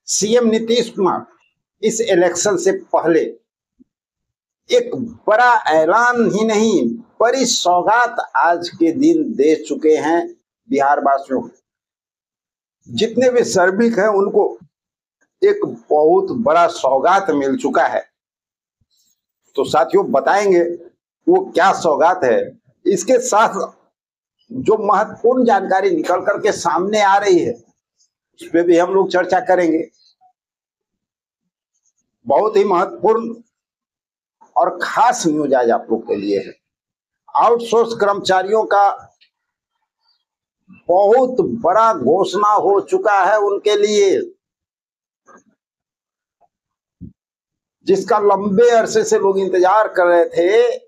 CM Nitish Kumar इस election से पहले एक बड़ा ऐलान ही नहीं, बड़ी सौगात आज के दिन दे चुके हैं बिहार वासियों को। जितने भी श्रमिक हैं उनको एक बहुत बड़ा सौगात मिल चुका है। तो साथियों बताएंगे वो क्या सौगात है। इसके साथ जो महत्वपूर्ण जानकारी निकल करके सामने आ रही है उस पर भी हम लोग चर्चा करेंगे। बहुत ही महत्वपूर्ण और खास न्यूज आज आप लोग के लिए है। आउटसोर्स कर्मचारियों का बहुत बड़ा घोषणा हो चुका है उनके लिए, जिसका लंबे अरसे से लोग इंतजार कर रहे थे।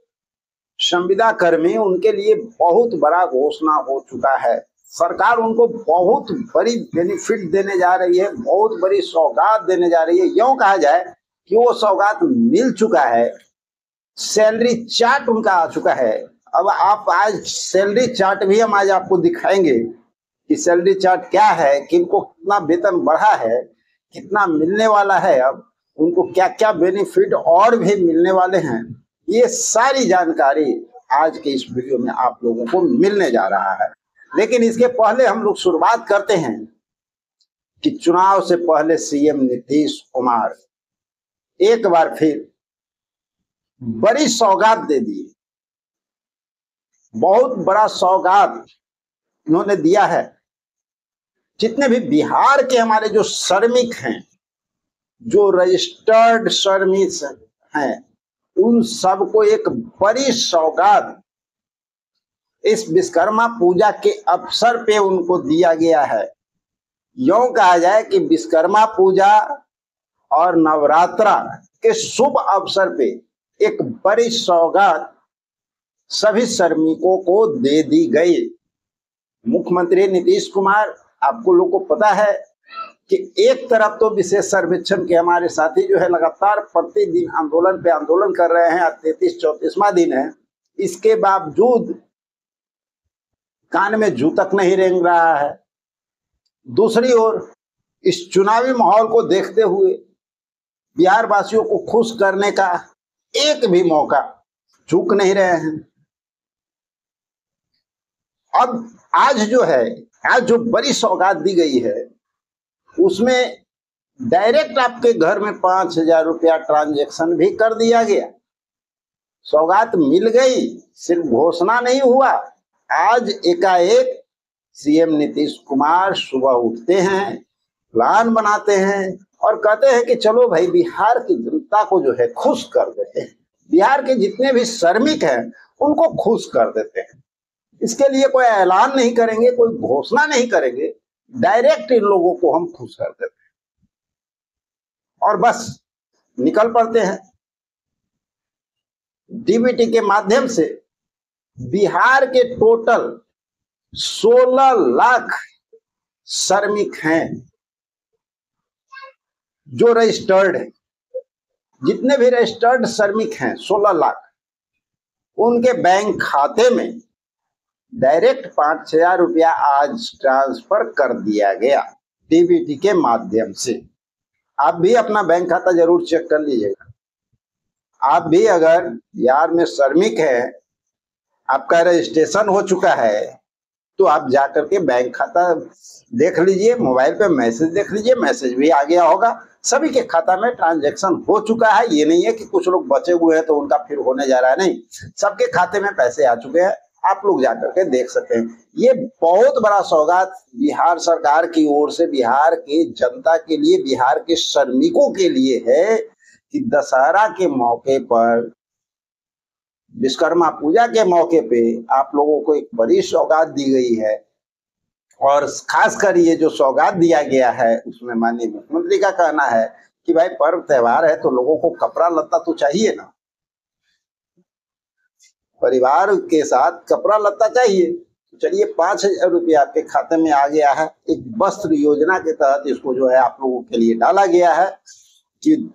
संविदा कर्मी, उनके लिए बहुत बड़ा घोषणा हो चुका है। सरकार उनको बहुत बड़ी बेनिफिट देने जा रही है, बहुत बड़ी सौगात देने जा रही है। यूं कहा जाए कि वो सौगात मिल चुका है। सैलरी चार्ट उनका आ चुका है। अब आप आज सैलरी चार्ट भी हम आज आपको दिखाएंगे कि सैलरी चार्ट क्या है, किनको कितना वेतन बढ़ा है, कितना मिलने वाला है, अब उनको क्या क्या बेनिफिट और भी मिलने वाले हैं। ये सारी जानकारी आज के इस वीडियो में आप लोगों को मिलने जा रहा है। लेकिन इसके पहले हम लोग शुरुआत करते हैं कि चुनाव से पहले सीएम नीतीश कुमार एक बार फिर बड़ी सौगात दे दी। बहुत बड़ा सौगात उन्होंने दिया है। जितने भी बिहार के हमारे जो श्रमिक हैं, जो रजिस्टर्ड श्रमिक हैं, उन सबको एक बड़ी सौगात इस विश्वकर्मा पूजा के अवसर पे उनको दिया गया है। यूं कहा जाए कि विश्वकर्मा पूजा और नवरात्रा के शुभ अवसर पे एक बड़ी सौगात सभी श्रमिकों को दे दी गई। मुख्यमंत्री नीतीश कुमार, आपको लोग को पता है कि एक तरफ तो विशेष सर्वेक्षण के हमारे साथी जो है लगातार प्रतिदिन आंदोलन पे आंदोलन कर रहे हैं। 33-34वां दिन है, इसके बावजूद कान में जू तक नहीं रेंग रहा है। दूसरी ओर इस चुनावी माहौल को देखते हुए बिहार वासियों को खुश करने का एक भी मौका चूक नहीं रहे हैं। अब आज जो बड़ी सौगात दी गई है उसमें डायरेक्ट आपके घर में 5,000 रुपया ट्रांजैक्शन भी कर दिया गया। सौगात मिल गई, सिर्फ घोषणा नहीं हुआ। आज एकाएक सीएम नीतीश कुमार सुबह उठते हैं, प्लान बनाते हैं और कहते हैं कि चलो भाई बिहार की जनता को जो है खुश कर देते हैं। बिहार के जितने भी श्रमिक हैं उनको खुश कर देते हैं। इसके लिए कोई ऐलान नहीं करेंगे, कोई घोषणा नहीं करेंगे, डायरेक्ट इन लोगों को हम खुश कर देते हैं और बस निकल पड़ते हैं। डीबीटी के माध्यम से बिहार के टोटल 16 लाख श्रमिक हैं जो रजिस्टर्ड हैं। जितने भी रजिस्टर्ड श्रमिक हैं 16 लाख, उनके बैंक खाते में डायरेक्ट 5,000 रुपया आज ट्रांसफर कर दिया गया डीबीटी के माध्यम से। आप भी अपना बैंक खाता जरूर चेक कर लीजिएगा। आप भी अगर बिहार में श्रमिक है, आपका रजिस्ट्रेशन हो चुका है, तो आप जाकर के बैंक खाता देख लीजिए, मोबाइल पे मैसेज देख लीजिए, मैसेज भी आ गया होगा। सभी के खाता में ट्रांजैक्शन हो चुका है। ये नहीं है कि कुछ लोग बचे हुए हैं तो उनका फिर होने जा रहा है, नहीं, सबके खाते में पैसे आ चुके हैं। आप लोग जाकर के देख सकते हैं। ये बहुत बड़ा सौगात बिहार सरकार की ओर से बिहार के जनता के लिए, बिहार के श्रमिकों के लिए है कि दशहरा के मौके पर, विश्वकर्मा पूजा के मौके पे आप लोगों को एक बड़ी सौगात दी गई है। और खासकर ये जो सौगात दिया गया है उसमें माननीय मुख्यमंत्री का कहना है कि भाई पर्व त्योहार है तो लोगों को कपड़ा लत्ता तो चाहिए ना, परिवार के साथ कपड़ा लत्ता चाहिए। तो चलिए 5,000 रुपया आपके खाते में आ गया है। एक वस्त्र योजना के तहत इसको जो है आप लोगों के लिए डाला गया है कि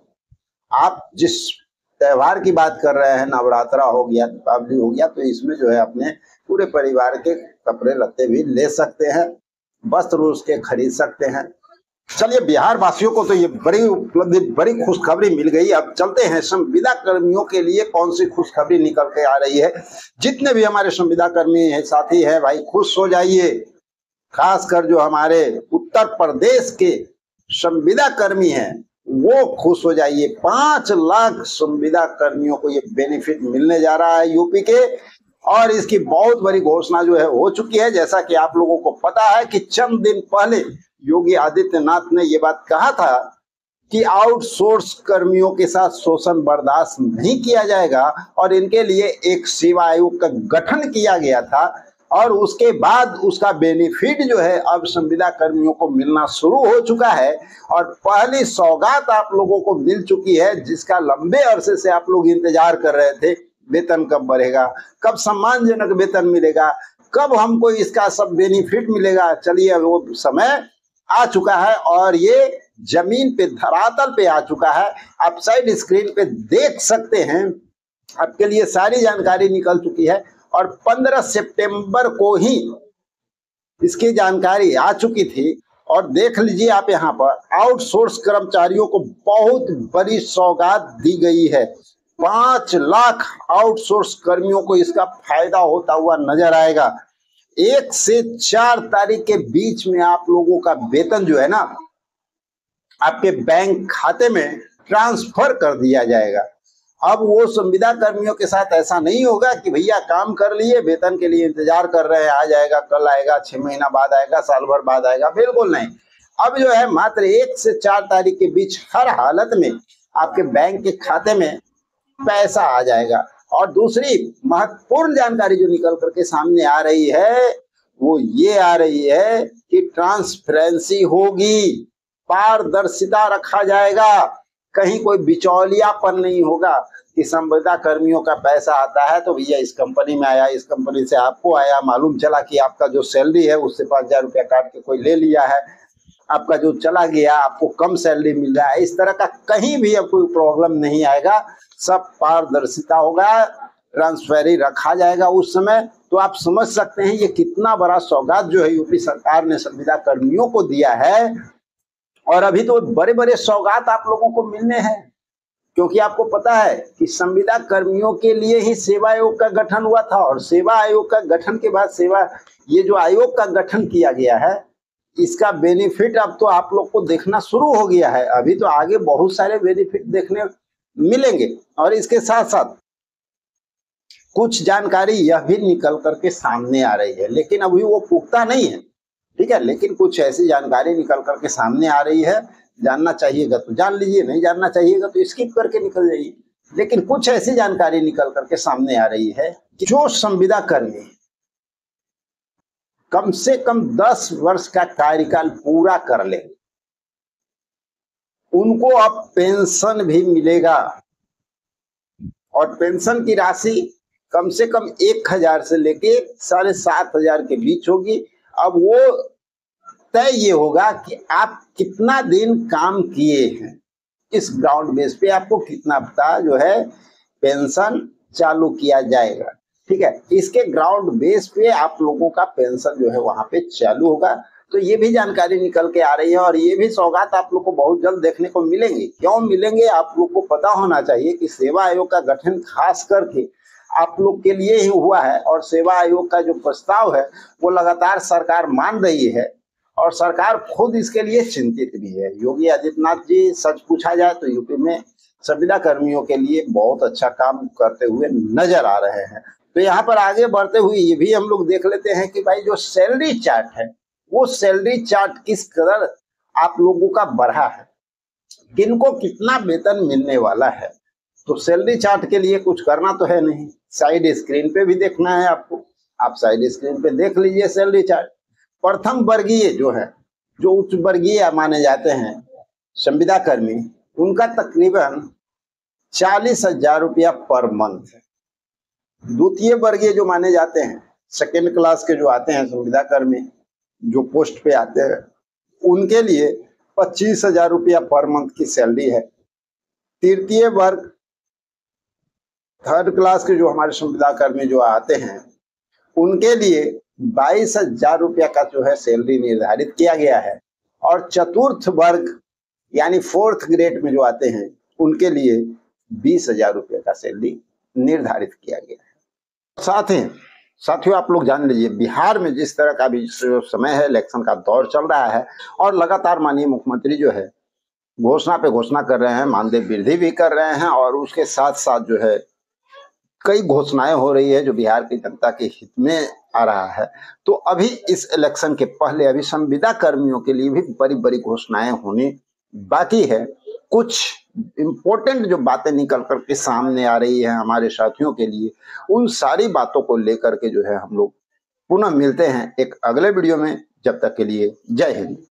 आप जिस त्योहार की बात कर रहे हैं, नवरात्रा हो गया, दीपावली हो गया, तो इसमें जो है अपने पूरे परिवार के कपड़े लत्ते भी ले सकते हैं, वस्त्र उसके खरीद सकते हैं। चलिए, बिहार वासियों को तो ये बड़ी उपलब्धि, बड़ी खुशखबरी मिल गई। अब चलते हैं संविदा कर्मियों के लिए कौन सी खुशखबरी निकल के आ रही है। जितने भी हमारे संविदा कर्मी है, साथी है भाई, खुश हो जाइए। खासकर जो हमारे उत्तर प्रदेश के संविदा कर्मी हैं वो खुश हो जाइए। 5 लाख संविदा कर्मियों को ये बेनिफिट मिलने जा रहा है यूपी के, और इसकी बहुत बड़ी घोषणा जो है हो चुकी है। जैसा कि आप लोगों को पता है कि चंद दिन पहले योगी आदित्यनाथ ने ये बात कहा था कि आउटसोर्स कर्मियों के साथ शोषण बर्दाश्त नहीं किया जाएगा, और इनके लिए एक सेवा आयोग का गठन किया गया था। और उसके बाद उसका बेनिफिट जो है अब संविदा कर्मियों को मिलना शुरू हो चुका है, और पहली सौगात आप लोगों को मिल चुकी है, जिसका लंबे अरसे से आप लोग इंतजार कर रहे थे। वेतन कब बढ़ेगा, कब सम्मानजनक वेतन मिलेगा, कब हमको इसका सब बेनिफिट मिलेगा। चलिए, अब वो समय आ चुका है और ये जमीन पे, धरातल पे आ चुका है। आप साइड स्क्रीन पे देख सकते हैं, आपके लिए सारी जानकारी निकल चुकी है। और 15 सितंबर को ही इसकी जानकारी आ चुकी थी। और देख लीजिए आप, यहाँ पर आउटसोर्स कर्मचारियों को बहुत बड़ी सौगात दी गई है। 5 लाख आउटसोर्स कर्मियों को इसका फायदा होता हुआ नजर आएगा। 1 से 4 तारीख के बीच में आप लोगों का वेतन जो है ना, आपके बैंक खाते में ट्रांसफर कर दिया जाएगा। अब वो संविदा कर्मियों के साथ ऐसा नहीं होगा कि भैया काम कर लिए, वेतन के लिए इंतजार कर रहे हैं, आ जाएगा, कल आएगा, 6 महीना बाद आएगा, साल भर बाद आएगा। बिल्कुल नहीं। अब जो है मात्र 1 से 4 तारीख के बीच हर हालत में आपके बैंक के खाते में पैसा आ जाएगा। और दूसरी महत्वपूर्ण जानकारी जो निकल करके सामने आ रही है वो ये आ रही है कि ट्रांसपेरेंसी होगी, पारदर्शिता रखा जाएगा, कहीं कोई बिचौलियापन नहीं होगा कि संविदा कर्मियों का पैसा आता है तो भैया इस कंपनी में आया, इस कंपनी से आपको आया, मालूम चला कि आपका जो सैलरी है उससे 5,000 रुपया काट के कोई ले लिया है, आपका जो चला गया, आपको कम सैलरी मिल रहा है। इस तरह का कहीं भी अब कोई प्रॉब्लम नहीं आएगा, सब पारदर्शिता होगा, ट्रांसपेरेंसी रखा जाएगा उस समय। तो आप समझ सकते हैं ये कितना बड़ा सौगात जो है यूपी सरकार ने संविदा कर्मियों को दिया है। और अभी तो बड़े बड़े सौगात आप लोगों को मिलने हैं, क्योंकि आपको पता है कि संविदा कर्मियों के लिए ही सेवा आयोग का गठन हुआ था, और सेवा आयोग का गठन के बाद ये जो आयोग का गठन किया गया है, इसका बेनिफिट अब तो आप लोग को देखना शुरू हो गया है। अभी तो आगे बहुत सारे बेनिफिट देखने मिलेंगे। और इसके साथ साथ कुछ जानकारी यह भी निकल करके सामने आ रही है, लेकिन अभी वो पुख्ता नहीं है, ठीक है। लेकिन कुछ ऐसी जानकारी निकल करके सामने आ रही है, जानना चाहिएगा तो जान लीजिए, नहीं जानना चाहिएगा तो स्किप करके निकल जाइए। लेकिन कुछ ऐसी जानकारी निकल करके सामने आ रही है कि जो संविदा कर्मी कम से कम 10 वर्ष का कार्यकाल पूरा कर ले, उनको अब पेंशन भी मिलेगा। और पेंशन की राशि कम से कम 1,000 से लेके 7,500 के बीच होगी। अब वो तय ये होगा कि आप कितना दिन काम किए हैं, इस ग्राउंड बेस पे आपको कितना पता जो है पेंशन चालू किया जाएगा, ठीक है। इसके ग्राउंड बेस पे आप लोगों का पेंशन जो है वहां पे चालू होगा। तो ये भी जानकारी निकल के आ रही है, और ये भी सौगात आप लोग को बहुत जल्द देखने को मिलेंगे। क्यों मिलेंगे, आप लोग को पता होना चाहिए कि सेवा आयोग का गठन खास करके आप लोग के लिए ही हुआ है, और सेवा आयोग का जो प्रस्ताव है वो लगातार सरकार मान रही है, और सरकार खुद इसके लिए चिंतित भी है। योगी आदित्यनाथ जी, सच पूछा जाए तो यूपी में संविदा कर्मियों के लिए बहुत अच्छा काम करते हुए नजर आ रहे हैं। तो यहाँ पर आगे बढ़ते हुए ये भी हम लोग देख लेते हैं कि भाई जो सैलरी चार्ट है, वो सैलरी चार्ट किस कदर आप लोगों का बढ़ा है, किनको कितना वेतन मिलने वाला है। तो सैलरी चार्ट के लिए कुछ करना तो है नहीं, साइड स्क्रीन पे भी देखना है आपको। आप साइड स्क्रीन पे देख लीजिए सैलरी चार्ट। प्रथम वर्गीय जो है, जो उच्च वर्गीय माने जाते हैं संविदा कर्मी, उनका तकरीबन 40,000 रुपया पर मंथ है। द्वितीय वर्गीय जो माने जाते हैं, सेकेंड क्लास के जो आते हैं संविदा कर्मी, जो पोस्ट पे आते हैं, उनके लिए 25,000 रुपया पर मंथ की सैलरी है। तृतीय वर्ग, थर्ड क्लास के जो हमारे संविदा कर्मी जो आते हैं, उनके लिए 22,000 रुपया का जो है सैलरी निर्धारित किया गया है। और चतुर्थ वर्ग यानी 4th ग्रेड में जो आते हैं उनके लिए 20,000 रुपये का सैलरी निर्धारित किया गया है। साथ ही साथियों, आप लोग जान लीजिए, बिहार में जिस तरह का भी समय है, इलेक्शन का दौर चल रहा है और लगातार माननीय मुख्यमंत्री जो है घोषणा पे घोषणा कर रहे हैं, मानदेय वृद्धि भी कर रहे हैं और उसके साथ साथ जो है कई घोषणाएं हो रही है जो बिहार की जनता के हित में आ रहा है। तो अभी इस इलेक्शन के पहले अभी संविदा कर्मियों के लिए भी बड़ी बड़ी घोषणाएं होनी बाकी है। कुछ इम्पोर्टेंट जो बातें निकल करके सामने आ रही है हमारे साथियों के लिए, उन सारी बातों को लेकर के जो है हम लोग पुनः मिलते हैं एक अगले वीडियो में। जब तक के लिए जय हिंद।